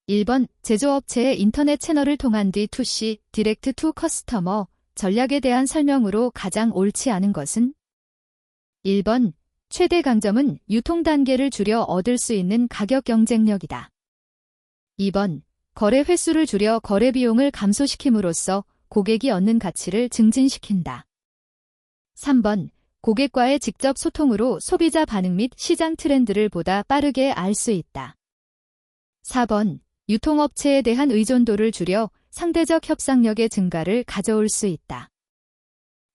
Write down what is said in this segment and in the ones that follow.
1번 제조업체의 인터넷 채널을 통한 D2C (Direct to Customer) 전략에 대한 설명으로 가장 옳지 않은 것은 1번 최대 강점은 유통 단계를 줄여 얻을 수 있는 가격 경쟁력이다. 2번 거래 횟수를 줄여 거래 비용을 감소시킴으로써 고객이 얻는 가치를 증진시킨다. 3번 고객과의 직접 소통으로 소비자 반응 및 시장 트렌드를 보다 빠르게 알 수 있다. 4번 유통업체에 대한 의존도를 줄여 상대적 협상력의 증가를 가져올 수 있다.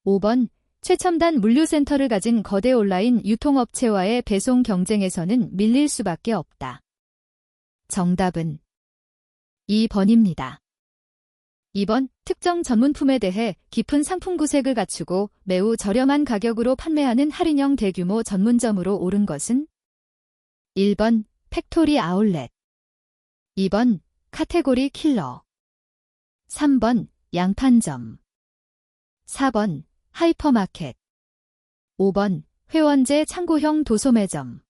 5번 최첨단 물류센터를 가진 거대 온라인 유통업체와의 배송 경쟁에서는 밀릴 수밖에 없다. 정답은 2번입니다. 2번 특정 전문품에 대해 깊은 상품 구색을 갖추고 매우 저렴한 가격으로 판매하는 할인형 대규모 전문점으로 오른 것은 1번 팩토리 아울렛, 2번 카테고리 킬러, 3번 양판점, 4번 하이퍼마켓, 5번 회원제 창고형 도소매점.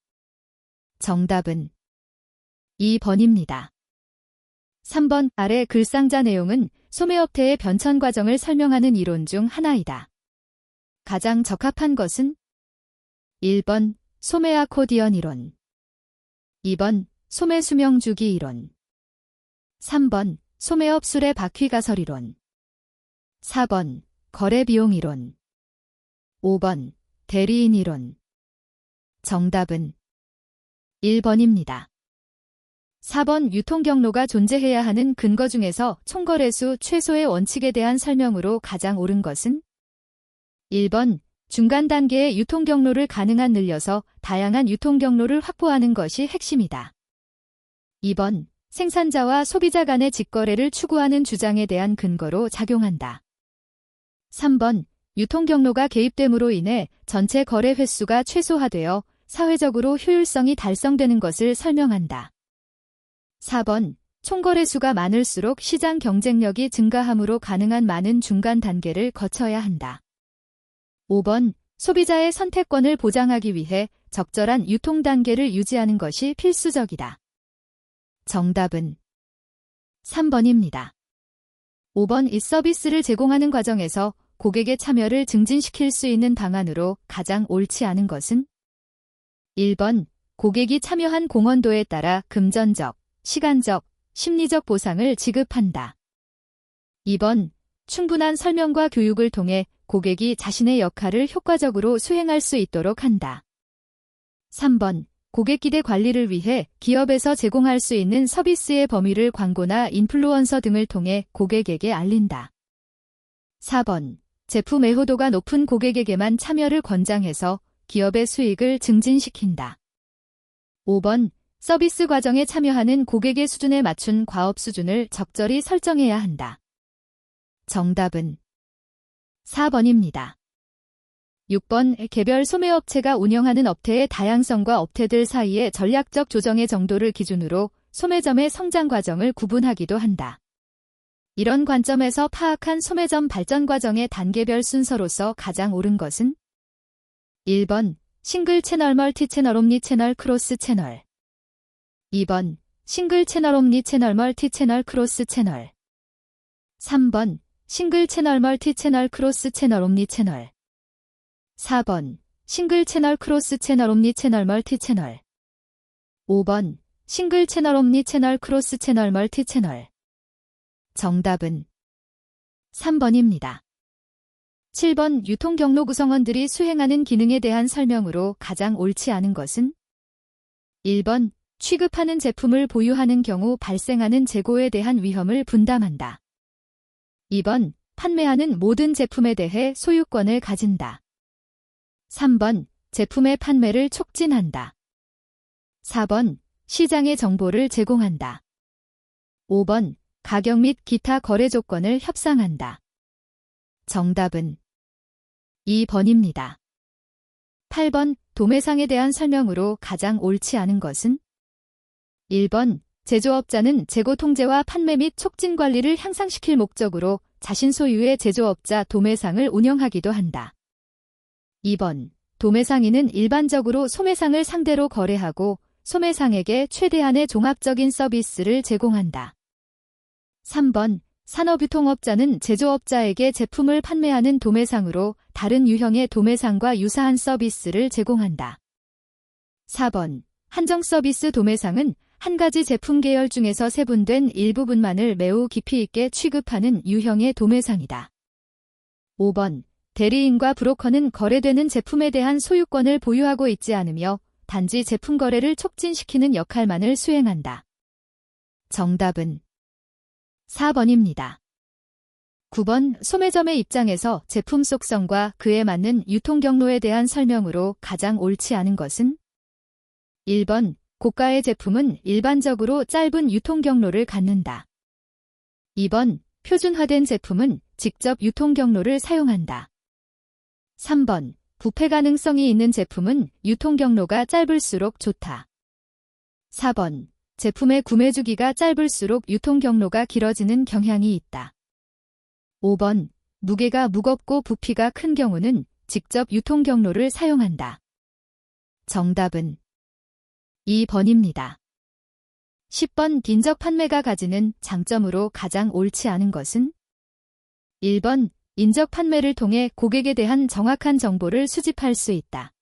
정답은 2번입니다. 3번 아래 글상자 내용은 소매업태의 변천 과정을 설명하는 이론 중 하나이다. 가장 적합한 것은 1번 소매 아코디언 이론, 2번 소매 수명 주기 이론, 3번 소매업 수레 바퀴 가설 이론, 4번 거래 비용 이론, 5번 대리인 이론. 정답은 1번입니다. 4번 유통 경로가 존재해야 하는 근거 중에서 총거래수 최소의 원칙에 대한 설명으로 가장 옳은 것은 1번 중간 단계의 유통 경로를 가능한 늘려서 다양한 유통 경로를 확보하는 것이 핵심이다. 2번 생산자와 소비자 간의 직거래를 추구하는 주장에 대한 근거로 작용한다. 3번 유통 경로가 개입됨으로 인해 전체 거래 횟수가 최소화되어 사회적으로 효율성이 달성되는 것을 설명한다. 4번 총거래수가 많을수록 시장 경쟁력이 증가하므로 가능한 많은 중간 단계를 거쳐야 한다. 5번 소비자의 선택권을 보장하기 위해 적절한 유통 단계를 유지하는 것이 필수적이다. 정답은 3번입니다. 5번 이 서비스를 제공하는 과정에서 고객의 참여를 증진시킬 수 있는 방안으로 가장 옳지 않은 것은 1번 고객이 참여한 공헌도에 따라 금전적, 시간적, 심리적 보상을 지급한다. 2번 충분한 설명과 교육을 통해 고객이 자신의 역할을 효과적으로 수행할 수 있도록 한다. 3번 고객 기대 관리를 위해 기업에서 제공할 수 있는 서비스의 범위를 광고나 인플루언서 등을 통해 고객에게 알린다. 4번 제품 애호도가 높은 고객에게만 참여를 권장해서 기업의 수익을 증진시킨다. 5번 서비스 과정에 참여하는 고객의 수준에 맞춘 과업 수준을 적절히 설정해야 한다. 정답은 4번입니다. 6번 개별 소매업체가 운영하는 업태의 다양성과 업태들 사이의 전략적 조정의 정도를 기준으로 소매점의 성장 과정을 구분하기도 한다. 이런 관점에서 파악한 소매점 발전 과정의 단계별 순서로서 가장 옳은 것은 1번 싱글 채널 멀티 채널 옴니 채널 크로스 채널, 2번 싱글 채널 옴니 채널 멀티 채널 크로스 채널, 3번 싱글 채널 멀티 채널 크로스 채널 옴니 채널, 4번 싱글 채널 크로스 채널 옴니 채널 멀티 채널, 5번 싱글 채널 옴니 채널 크로스 채널 멀티 채널. 정답은 3번입니다. 7번 유통 경로 구성원들이 수행하는 기능에 대한 설명으로 가장 옳지 않은 것은 1번 취급하는 제품을 보유하는 경우 발생하는 재고에 대한 위험을 분담한다. 2번 판매하는 모든 제품에 대해 소유권을 가진다. 3번 제품의 판매를 촉진한다. 4번 시장의 정보를 제공한다. 5번 가격 및 기타 거래 조건을 협상한다. 정답은 2번입니다. 8번 도매상에 대한 설명으로 가장 옳지 않은 것은 1번 제조업자는 재고 통제와 판매 및 촉진 관리를 향상시킬 목적으로 자신 소유의 제조업자 도매상을 운영하기도 한다. 2번 도매상인은 일반적으로 소매상을 상대로 거래하고 소매상에게 최대한의 종합적인 서비스를 제공한다. 3번, 산업유통업자는 제조업자에게 제품을 판매하는 도매상으로 다른 유형의 도매상과 유사한 서비스를 제공한다. 4번, 한정서비스 도매상은 한 가지 제품 계열 중에서 세분된 일부분만을 매우 깊이 있게 취급하는 유형의 도매상이다. 5번, 대리인과 브로커는 거래되는 제품에 대한 소유권을 보유하고 있지 않으며 단지 제품 거래를 촉진시키는 역할만을 수행한다. 정답은 4번입니다. 9번, 소매점의 입장에서 제품 속성과 그에 맞는 유통 경로에 대한 설명으로 가장 옳지 않은 것은? 1번, 고가의 제품은 일반적으로 짧은 유통 경로를 갖는다. 2번, 표준화된 제품은 직접 유통 경로를 사용한다. 3번, 부패 가능성이 있는 제품은 유통 경로가 짧을수록 좋다. 4번, 제품의 구매 주기가 짧을수록 유통 경로가 길어지는 경향이 있다. 5번, 무게가 무겁고 부피가 큰 경우는 직접 유통 경로를 사용한다. 정답은 2번입니다. 10번, 인적 판매가 가지는 장점으로 가장 옳지 않은 것은? 1번, 인적 판매를 통해 고객에 대한 정확한 정보를 수집할 수 있다.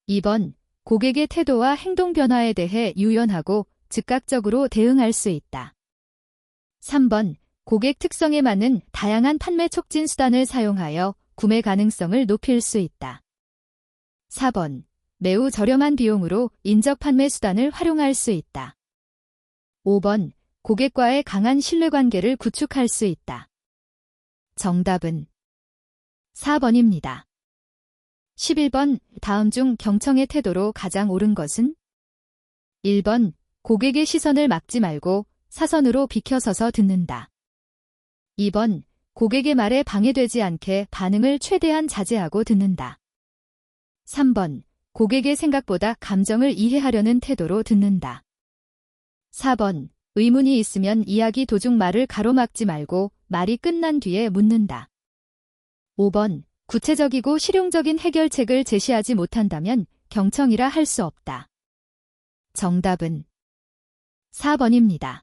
2번, 고객의 태도와 행동 변화에 대해 유연하고 즉각적으로 대응할 수 있다. 3번, 고객 특성에 맞는 다양한 판매 촉진 수단을 사용하여 구매 가능성을 높일 수 있다. 4번, 매우 저렴한 비용으로 인적 판매 수단을 활용할 수 있다. 5번, 고객과의 강한 신뢰관계를 구축할 수 있다. 정답은 4번입니다. 11번, 다음 중 경청의 태도로 가장 옳은 것은? 1번, 고객의 시선을 막지 말고 사선으로 비켜서서 듣는다. 2번, 고객의 말에 방해되지 않게 반응을 최대한 자제하고 듣는다. 3번, 고객의 생각보다 감정을 이해하려는 태도로 듣는다. 4번, 의문이 있으면 이야기 도중 말을 가로막지 말고 말이 끝난 뒤에 묻는다. 5번, 구체적이고 실용적인 해결책을 제시하지 못한다면 경청이라 할 수 없다. 정답은 4번입니다.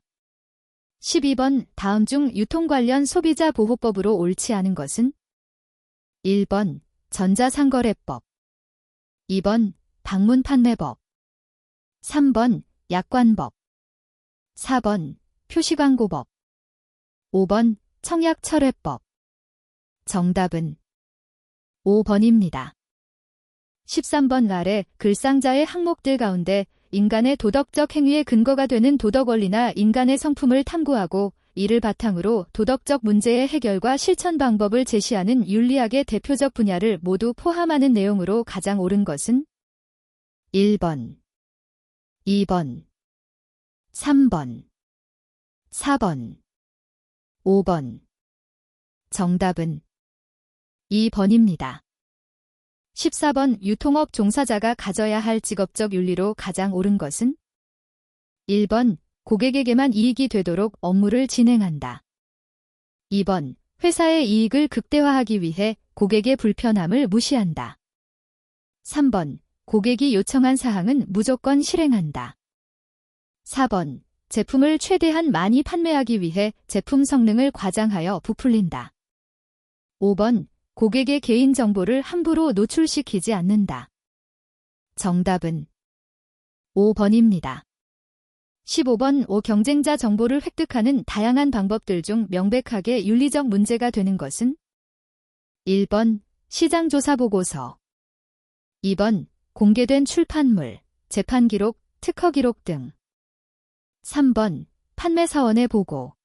12번, 다음 중 유통 관련 소비자 보호법으로 옳지 않은 것은? 1번, 전자상거래법. 2번, 방문판매법. 3번, 약관법. 4번, 표시광고법. 5번, 청약철회법. 정답은 5번입니다. 13번 아래 글상자의 항목들 가운데 인간의 도덕적 행위의 근거가 되는 도덕원리나 인간의 성품을 탐구하고 이를 바탕으로 도덕적 문제의 해결과 실천 방법을 제시하는 윤리학의 대표적 분야를 모두 포함하는 내용으로 가장 옳은 것은? 1번, 2번, 3번, 4번, 5번. 정답은 2번입니다. 14번, 유통업 종사자가 가져야 할 직업적 윤리로 가장 옳은 것은? 1번, 고객에게만 이익이 되도록 업무를 진행한다. 2번, 회사의 이익을 극대화하기 위해 고객의 불편함을 무시한다. 3번, 고객이 요청한 사항은 무조건 실행한다. 4번, 제품을 최대한 많이 판매하기 위해 제품 성능을 과장하여 부풀린다. 5번, 고객의 개인정보를 함부로 노출시키지 않는다. 정답은 5번입니다. 15번, 경쟁자 정보를 획득하는 다양한 방법들 중 명백하게 윤리적 문제가 되는 것은? 1번, 시장조사보고서. 2번, 공개된 출판물, 재판기록, 특허기록 등. 3번, 판매사원의 보고.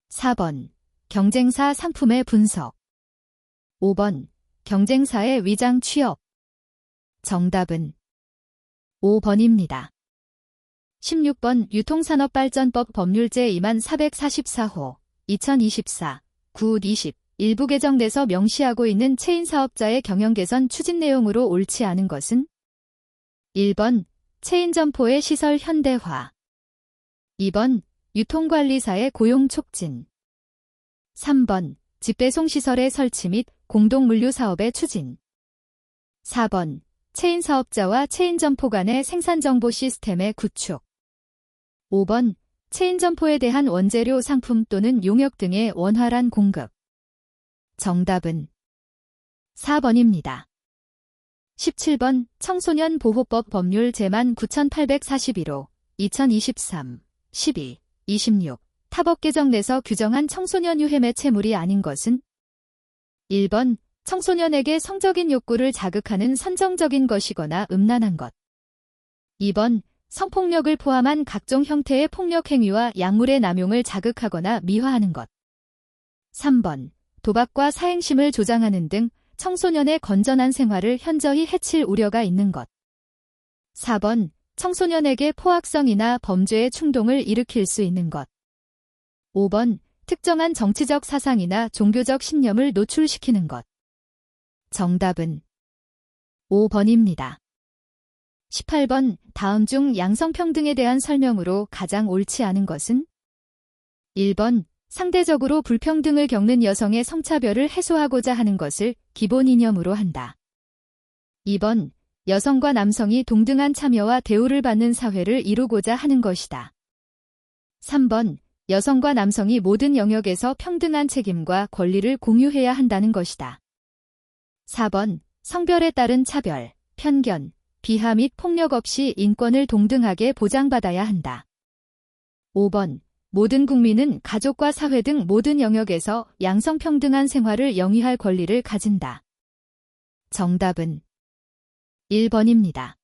4번, 경쟁사 상품의 분석. 5번, 경쟁사의 위장 취업. 정답은 5번입니다. 16번, 유통산업발전법 법률제 2444호 2024 9-20 일부 개정돼서 명시하고 있는 체인사업자의 경영개선 추진 내용으로 옳지 않은 것은? 1번, 체인점포의 시설 현대화. 2번, 유통관리사의 고용 촉진. 3번, 직배송시설의 설치 및 공동물류사업의 추진. 4번, 체인 사업자와 체인 점포 간의 생산 정보 시스템의 구축. 5번, 체인 점포에 대한 원재료, 상품 또는 용역 등의 원활한 공급. 정답은 4번입니다. 17번, 청소년 보호법 법률 제만 9841호, 2023, 12, 26, 타법 개정 내에서 규정한 청소년 유해 매체물이 아닌 것은? 1번, 청소년에게 성적인 욕구를 자극하는 선정적인 것이거나 음란한 것. 2번, 성폭력을 포함한 각종 형태의 폭력 행위와 약물의 남용을 자극하거나 미화하는 것. 3번, 도박과 사행심을 조장하는 등 청소년의 건전한 생활을 현저히 해칠 우려가 있는 것. 4번, 청소년에게 포악성이나 범죄의 충동을 일으킬 수 있는 것. 5번, 특정한 정치적 사상이나 종교적 신념을 노출시키는 것. 정답은 5번입니다. 18번, 다음 중 양성평등에 대한 설명으로 가장 옳지 않은 것은? 1번, 상대적으로 불평등을 겪는 여성의 성차별을 해소하고자 하는 것을 기본 이념으로 한다. 2번, 여성과 남성이 동등한 참여와 대우를 받는 사회를 이루고자 하는 것이다. 3번, 여성과 남성이 모든 영역에서 평등한 책임과 권리를 공유해야 한다는 것이다. 4번, 성별에 따른 차별, 편견, 비하 및 폭력 없이 인권을 동등하게 보장받아야 한다. 5번, 모든 국민은 가족과 사회 등 모든 영역에서 양성평등한 생활을 영위할 권리를 가진다. 정답은 1번입니다.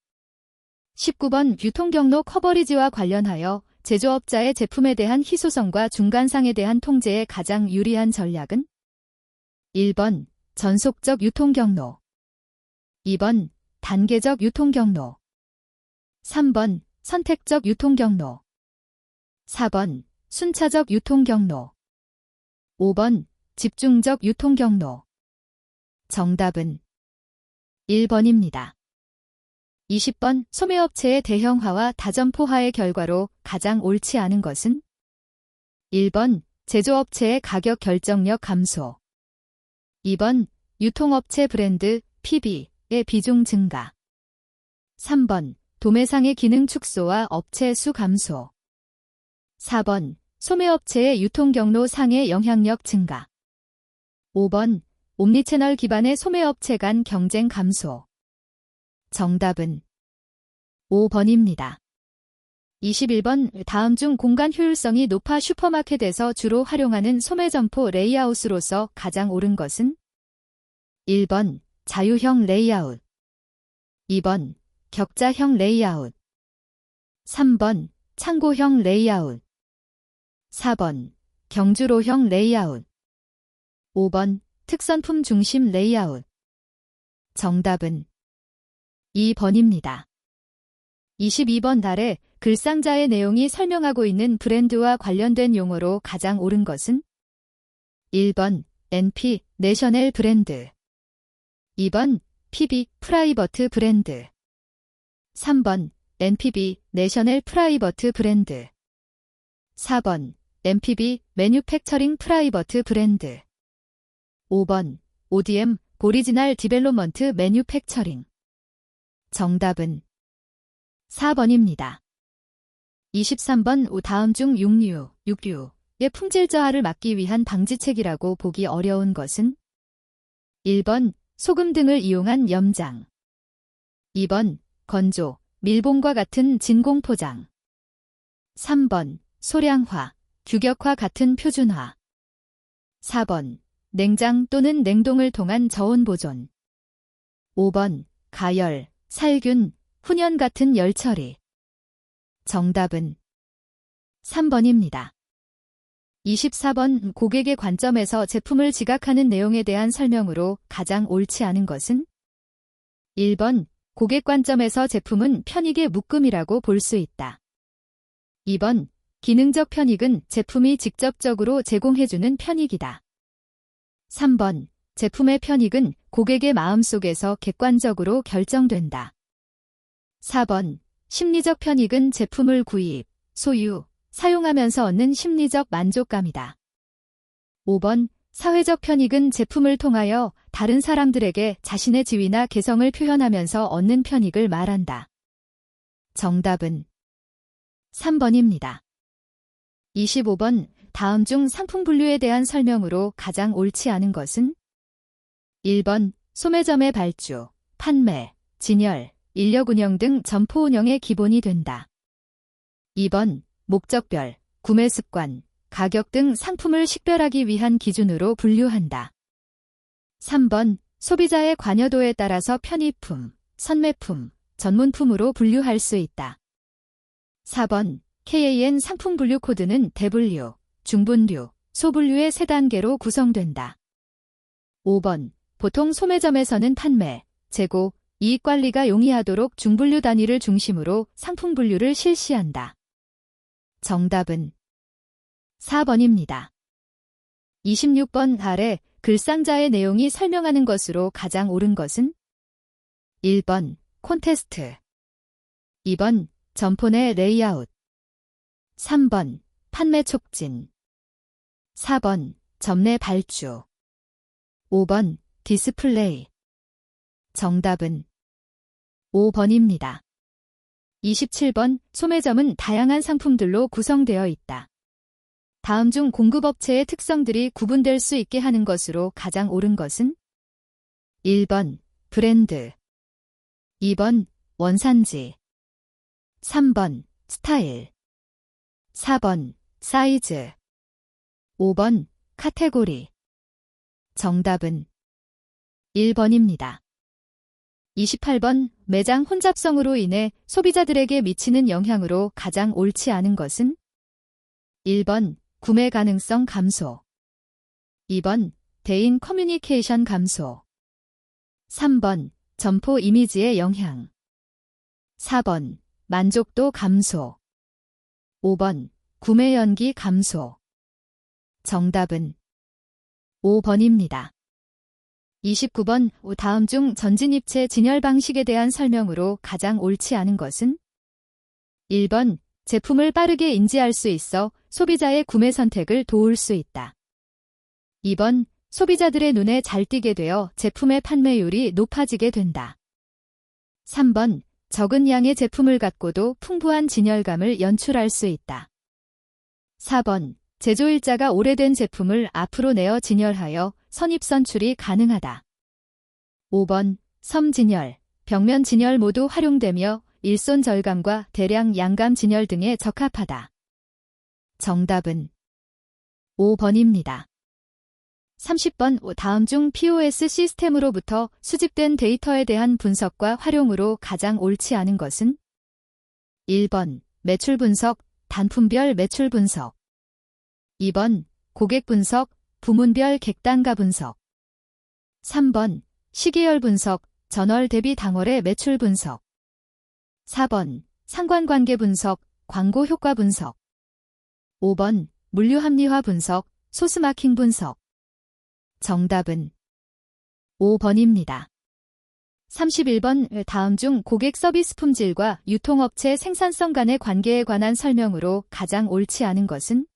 19번, 유통경로 커버리지와 관련하여 제조업자의 제품에 대한 희소성과 중간상에 대한 통제에 가장 유리한 전략은? 1번, 전속적 유통경로. 2번, 단계적 유통경로. 3번, 선택적 유통경로. 4번, 순차적 유통경로. 5번, 집중적 유통경로. 정답은 1번입니다. 20번, 소매업체의 대형화와 다점포화의 결과로 가장 옳지 않은 것은? 1번, 제조업체의 가격 결정력 감소. 2번, 유통업체 브랜드, PB의 비중 증가. 3번, 도매상의 기능 축소와 업체 수 감소. 4번, 소매업체의 유통경로 상의 영향력 증가. 5번, 옴니채널 기반의 소매업체 간 경쟁 감소. 정답은 5번입니다. 21번, 다음 중 공간 효율성이 높아 슈퍼마켓에서 주로 활용하는 소매점포 레이아웃으로서 가장 옳은 것은? 1번, 자유형 레이아웃. 2번, 격자형 레이아웃. 3번, 창고형 레이아웃. 4번, 경주로형 레이아웃. 5번, 특선품 중심 레이아웃. 정답은 2번입니다. 22번 아래 글상자의 내용이 설명하고 있는 브랜드와 관련된 용어로 가장 옳은 것은? 1번, NP, 내셔널 브랜드. 2번, PB, 프라이버트 브랜드. 3번, NPB, 내셔널 프라이버트 브랜드. 4번, NPB, 매뉴팩처링 프라이버트 브랜드. 5번, ODM, 오리지널 디벨롭먼트 매뉴팩처링. 정답은 4번입니다. 23번, 다음 중 육류의 품질 저하를 막기 위한 방지책이라고 보기 어려운 것은? 1번, 소금 등을 이용한 염장. 2번, 건조, 밀봉과 같은 진공 포장. 3번, 소량화, 규격화 같은 표준화. 4번, 냉장 또는 냉동을 통한 저온 보존. 5번, 가열, 살균, 훈연 같은 열 처리. 정답은 3번입니다. 24번, 고객의 관점에서 제품을 지각하는 내용에 대한 설명으로 가장 옳지 않은 것은? 1번, 고객 관점에서 제품은 편익의 묶음이라고 볼 수 있다. 2번, 기능적 편익은 제품이 직접적으로 제공해주는 편익이다. 3번, 제품의 편익은 고객의 마음속에서 객관적으로 결정된다. 4번, 심리적 편익은 제품을 구입, 소유, 사용하면서 얻는 심리적 만족감이다. 5번, 사회적 편익은 제품을 통하여 다른 사람들에게 자신의 지위나 개성을 표현하면서 얻는 편익을 말한다. 정답은 3번입니다. 25번. 다음 중 상품 분류에 대한 설명으로 가장 옳지 않은 것은? 1번. 소매점의 발주, 판매, 진열, 인력 운영 등 점포 운영의 기본이 된다. 2번. 목적별, 구매 습관, 가격 등 상품을 식별하기 위한 기준으로 분류한다. 3번. 소비자의 관여도에 따라서 편의품, 선매품, 전문품으로 분류할 수 있다. 4번. KAN 상품 분류 코드는 대분류, 중분류, 소분류의 3단계로 구성된다. 5번. 보통 소매점에서는 판매, 재고, 이익관리가 용이하도록 중분류 단위를 중심으로 상품 분류를 실시한다. 정답은 4번입니다. 26번 아래 글상자의 내용이 설명하는 것으로 가장 옳은 것은? 1번. 콘테스트. 2번. 점포 내 레이아웃. 3번. 판매 촉진. 4번. 점내 발주. 5번. 디스플레이. 정답은 5번입니다. 27번. 소매점은 다양한 상품들로 구성되어 있다. 다음 중 공급업체의 특성들이 구분될 수 있게 하는 것으로 가장 옳은 것은? 1번. 브랜드. 2번. 원산지. 3번. 스타일. 4번. 사이즈. 5번. 카테고리. 정답은 1번입니다. 28번. 매장 혼잡성으로 인해 소비자들에게 미치는 영향으로 가장 옳지 않은 것은? 1번. 구매 가능성 감소. 2번. 대인 커뮤니케이션 감소. 3번. 점포 이미지의 영향. 4번. 만족도 감소. 5번. 구매 연기 감소. 정답은 5번입니다. 29번. 다음 중 전진입체 진열 방식에 대한 설명으로 가장 옳지 않은 것은? 1번. 제품을 빠르게 인지할 수 있어 소비자의 구매 선택을 도울 수 있다. 2번. 소비자들의 눈에 잘 띄게 되어 제품의 판매율이 높아지게 된다. 3번. 적은 양의 제품을 갖고도 풍부한 진열감을 연출할 수 있다. 4번. 제조일자가 오래된 제품을 앞으로 내어 진열하여 선입 선출이 가능하다. 5번. 섬 진열, 벽면 진열 모두 활용되며 일손 절감과 대량 양감 진열 등에 적합하다. 정답은 5번입니다. 30번. 다음 중 POS 시스템으로부터 수집된 데이터에 대한 분석과 활용으로 가장 옳지 않은 것은? 1번. 매출 분석, 단품별 매출 분석. 2번. 고객 분석, 부문별 객단가 분석. 3번. 시계열 분석, 전월 대비 당월의 매출 분석. 4번. 상관관계 분석, 광고 효과 분석. 5번. 물류 합리화 분석, 소스마킹 분석. 정답은 5번입니다. 31번. 다음 중 고객 서비스 품질과 유통업체 생산성 간의 관계에 관한 설명으로 가장 옳지 않은 것은?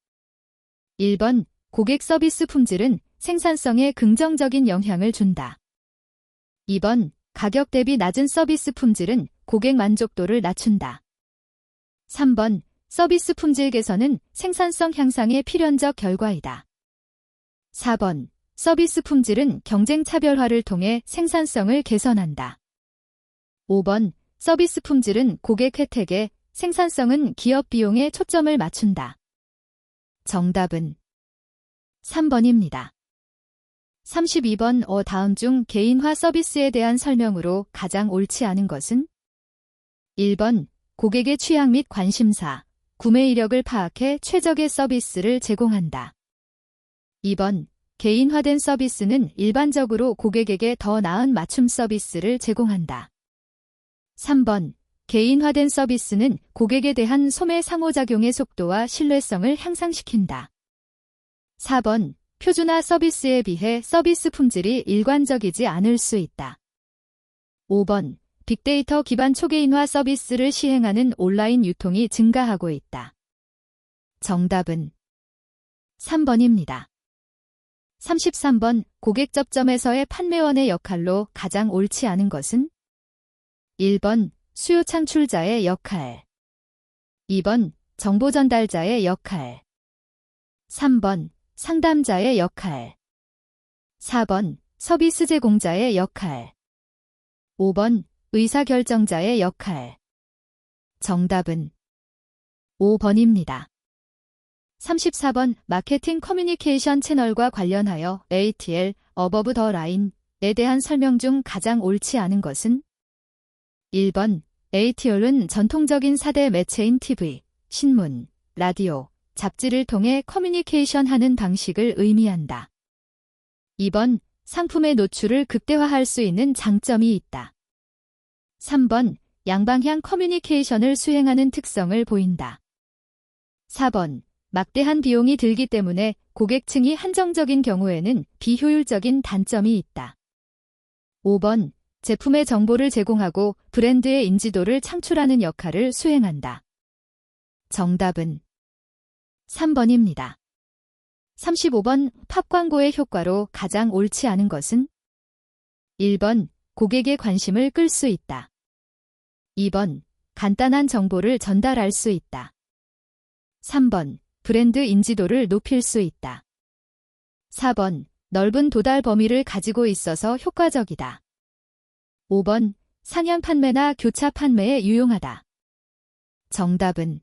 1번. 고객 서비스 품질은 생산성에 긍정적인 영향을 준다. 2번. 가격 대비 낮은 서비스 품질은 고객 만족도를 낮춘다. 3번. 서비스 품질 개선은 생산성 향상의 필연적 결과이다. 4번. 서비스 품질은 경쟁 차별화를 통해 생산성을 개선한다. 5번. 서비스 품질은 고객 혜택에, 생산성은 기업 비용에 초점을 맞춘다. 정답은 3번입니다. 32번. 다음 중 개인화 서비스에 대한 설명으로 가장 옳지 않은 것은? 1번. 고객의 취향 및 관심사, 구매 이력을 파악해 최적의 서비스를 제공한다. 2번. 개인화된 서비스는 일반적으로 고객에게 더 나은 맞춤 서비스를 제공한다. 3번. 개인화된 서비스는 고객에 대한 소매 상호작용의 속도와 신뢰성을 향상시킨다. 4번. 표준화 서비스에 비해 서비스 품질이 일관적이지 않을 수 있다. 5번. 빅데이터 기반 초개인화 서비스를 시행하는 온라인 유통이 증가하고 있다. 정답은 3번입니다. 33번 고객 접점에서의 판매원의 역할로 가장 옳지 않은 것은? 1번 수요 창출자의 역할, 2번 정보 전달자의 역할, 3번 상담자의 역할, 4번 서비스 제공자의 역할, 5번 의사결정자의 역할. 정답은 5번입니다. 34번 마케팅 커뮤니케이션 채널과 관련하여 ATL, 어버브 더 라인에 대한 설명 중 가장 옳지 않은 것은? 1번 ATL은 전통적인 4대 매체인 TV, 신문, 라디오, 잡지를 통해 커뮤니케이션 하는 방식을 의미한다. 2번 상품의 노출을 극대화할 수 있는 장점이 있다. 3번 양방향 커뮤니케이션을 수행하는 특성을 보인다. 4번 막대한 비용이 들기 때문에 고객층이 한정적인 경우에는 비효율적인 단점이 있다. 5번 제품의 정보를 제공하고 브랜드의 인지도를 창출하는 역할을 수행한다. 정답은 3번입니다. 35번 팝 광고의 효과로 가장 옳지 않은 것은? 1번 고객의 관심을 끌 수 있다. 2번 간단한 정보를 전달할 수 있다. 3번 브랜드 인지도를 높일 수 있다. 4번 넓은 도달 범위를 가지고 있어서 효과적이다. 5번 상향 판매나 교차 판매에 유용하다. 정답은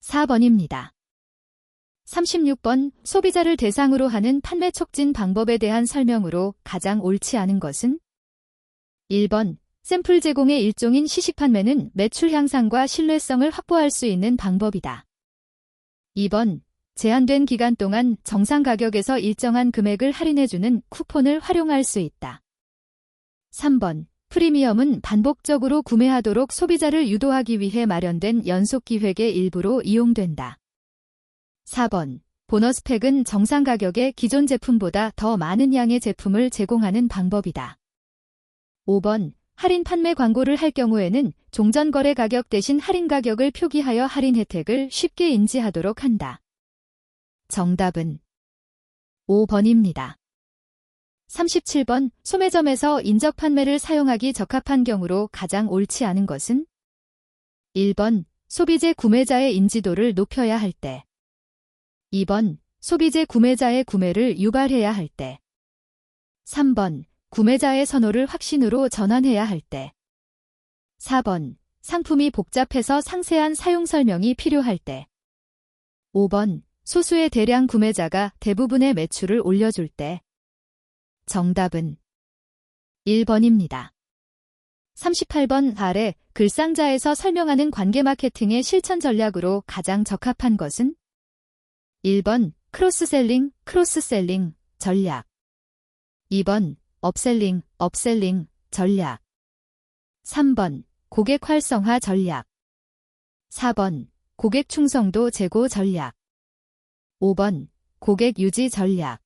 4번입니다. 36번 소비자를 대상으로 하는 판매 촉진 방법에 대한 설명으로 가장 옳지 않은 것은? 1번 샘플 제공의 일종인 시식 판매는 매출 향상과 신뢰성을 확보할 수 있는 방법이다. 2번 제한된 기간 동안 정상 가격에서 일정한 금액을 할인해주는 쿠폰을 활용할 수 있다. 3번 프리미엄은 반복적으로 구매하도록 소비자를 유도하기 위해 마련된 연속 기획의 일부로 이용된다. 4번 보너스 팩은 정상 가격의 기존 제품보다 더 많은 양의 제품을 제공하는 방법이다. 5번 할인 판매 광고를 할 경우에는 종전 거래 가격 대신 할인 가격을 표기하여 할인 혜택을 쉽게 인지하도록 한다. 정답은 5번입니다. 37번 소매점에서 인적 판매를 사용하기 적합한 경우로 가장 옳지 않은 것은? 1번 소비재 구매자의 인지도를 높여야 할 때, 2번 소비재 구매자의 구매를 유발해야 할 때, 3번 구매자의 선호를 확신으로 전환해야 할 때, 4번 상품이 복잡해서 상세한 사용 설명이 필요할 때, 5번 소수의 대량 구매자가 대부분의 매출을 올려줄 때. 정답은 1번입니다. 38번 아래 글상자에서 설명하는 관계 마케팅의 실천 전략으로 가장 적합한 것은? 1번 크로스셀링 전략, 2번 업셀링 전략, 3번 고객 활성화 전략, 4번 고객 충성도 제고 전략, 5번 고객 유지 전략.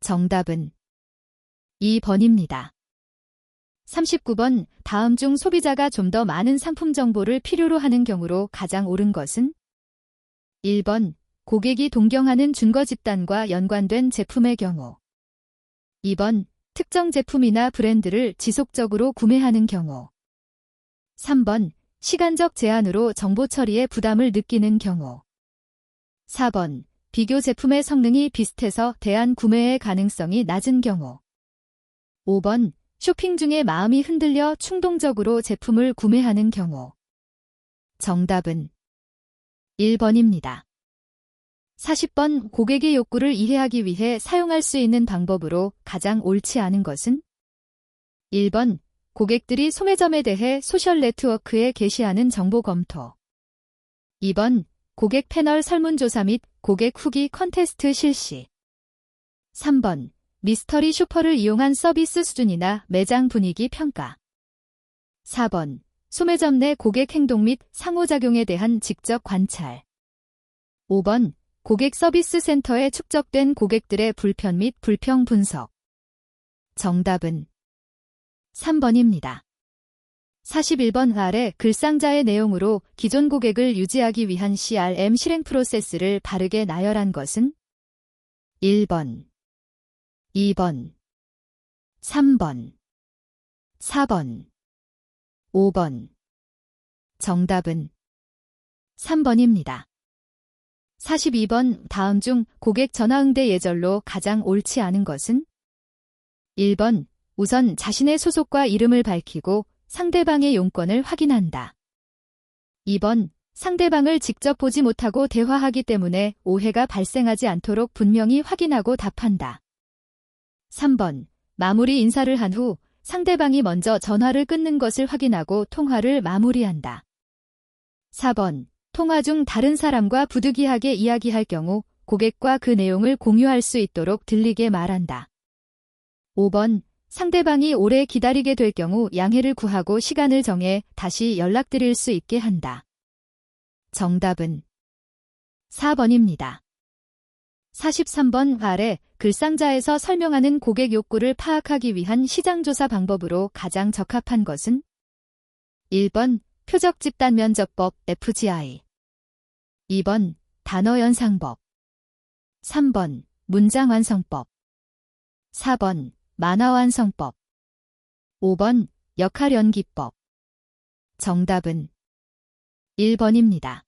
정답은 2번입니다. 39번 다음 중 소비자가 좀 더 많은 상품 정보를 필요로 하는 경우로 가장 옳은 것은? 1번 고객이 동경하는 준거 집단과 연관된 제품의 경우, 2번 특정 제품이나 브랜드를 지속적으로 구매하는 경우, 3번 시간적 제한으로 정보 처리에 부담을 느끼는 경우, 4번 비교 제품의 성능이 비슷해서 대안 구매의 가능성이 낮은 경우, 5번 쇼핑 중에 마음이 흔들려 충동적으로 제품을 구매하는 경우. 정답은 1번입니다. 40번 고객의 욕구를 이해하기 위해 사용할 수 있는 방법으로 가장 옳지 않은 것은? 1번 고객들이 소매점에 대해 소셜 네트워크에 게시하는 정보 검토, 2번 고객 패널 설문조사 및 고객 후기 컨테스트 실시, 3번 미스터리 쇼퍼를 이용한 서비스 수준이나 매장 분위기 평가, 4번 소매점 내 고객 행동 및 상호작용에 대한 직접 관찰, 5번 고객 서비스 센터에 축적된 고객들의 불편 및 불평 분석. 정답은 3번입니다. 41번 아래 글상자의 내용으로 기존 고객을 유지하기 위한 CRM 실행 프로세스를 바르게 나열한 것은? 1번 2번, 3번, 4번, 5번. 정답은 3번입니다. 42번 다음 중 고객 전화응대 예절로 가장 옳지 않은 것은? 1번, 우선 자신의 소속과 이름을 밝히고 상대방의 용건을 확인한다. 2번, 상대방을 직접 보지 못하고 대화하기 때문에 오해가 발생하지 않도록 분명히 확인하고 답한다. 3번, 마무리 인사를 한 후 상대방이 먼저 전화를 끊는 것을 확인하고 통화를 마무리한다. 4번, 통화 중 다른 사람과 부득이하게 이야기할 경우 고객과 그 내용을 공유할 수 있도록 들리게 말한다. 5번, 상대방이 오래 기다리게 될 경우 양해를 구하고 시간을 정해 다시 연락드릴 수 있게 한다. 정답은 4번입니다. 43번 아래 글상자에서 설명하는 고객 욕구를 파악하기 위한 시장조사 방법으로 가장 적합한 것은? 1번, 표적 집단 면접법 FGI. 2번, 단어 연상법. 3번, 문장 완성법. 4번, 만화 완성법. 5번, 역할 연기법. 정답은 1번입니다.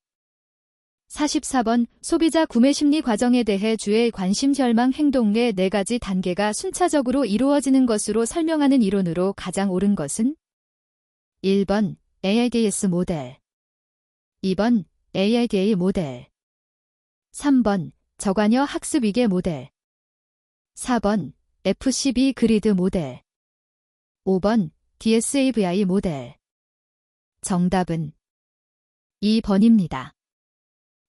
44번, 소비자 구매 심리 과정에 대해 주의 관심 절망 행동의 4가지 단계가 순차적으로 이루어지는 것으로 설명하는 이론으로 가장 옳은 것은? 1번, AIDS 모델. 2번, AIDA 모델. 3번, 저관여 학습 위계 모델. 4번, FCB 그리드 모델. 5번, DSAVI 모델. 정답은 2번입니다.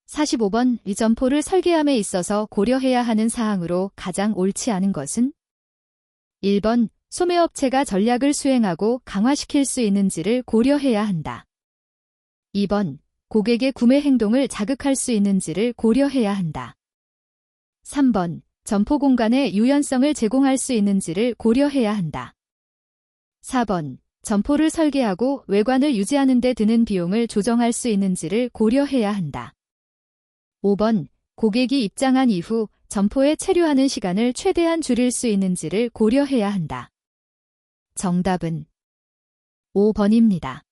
45번, 이 점포를 설계함에 있어서 고려해야 하는 사항으로 가장 옳지 않은 것은? 1번, 소매업체가 전략을 수행하고 강화시킬 수 있는지를 고려해야 한다. 2번, 고객의 구매 행동을 자극할 수 있는지를 고려해야 한다. 3번, 점포 공간의 유연성을 제공할 수 있는지를 고려해야 한다. 4번, 점포를 설계하고 외관을 유지하는 데 드는 비용을 조정할 수 있는지를 고려해야 한다. 5번, 고객이 입장한 이후 점포에 체류하는 시간을 최대한 줄일 수 있는지를 고려해야 한다. 정답은 5번입니다.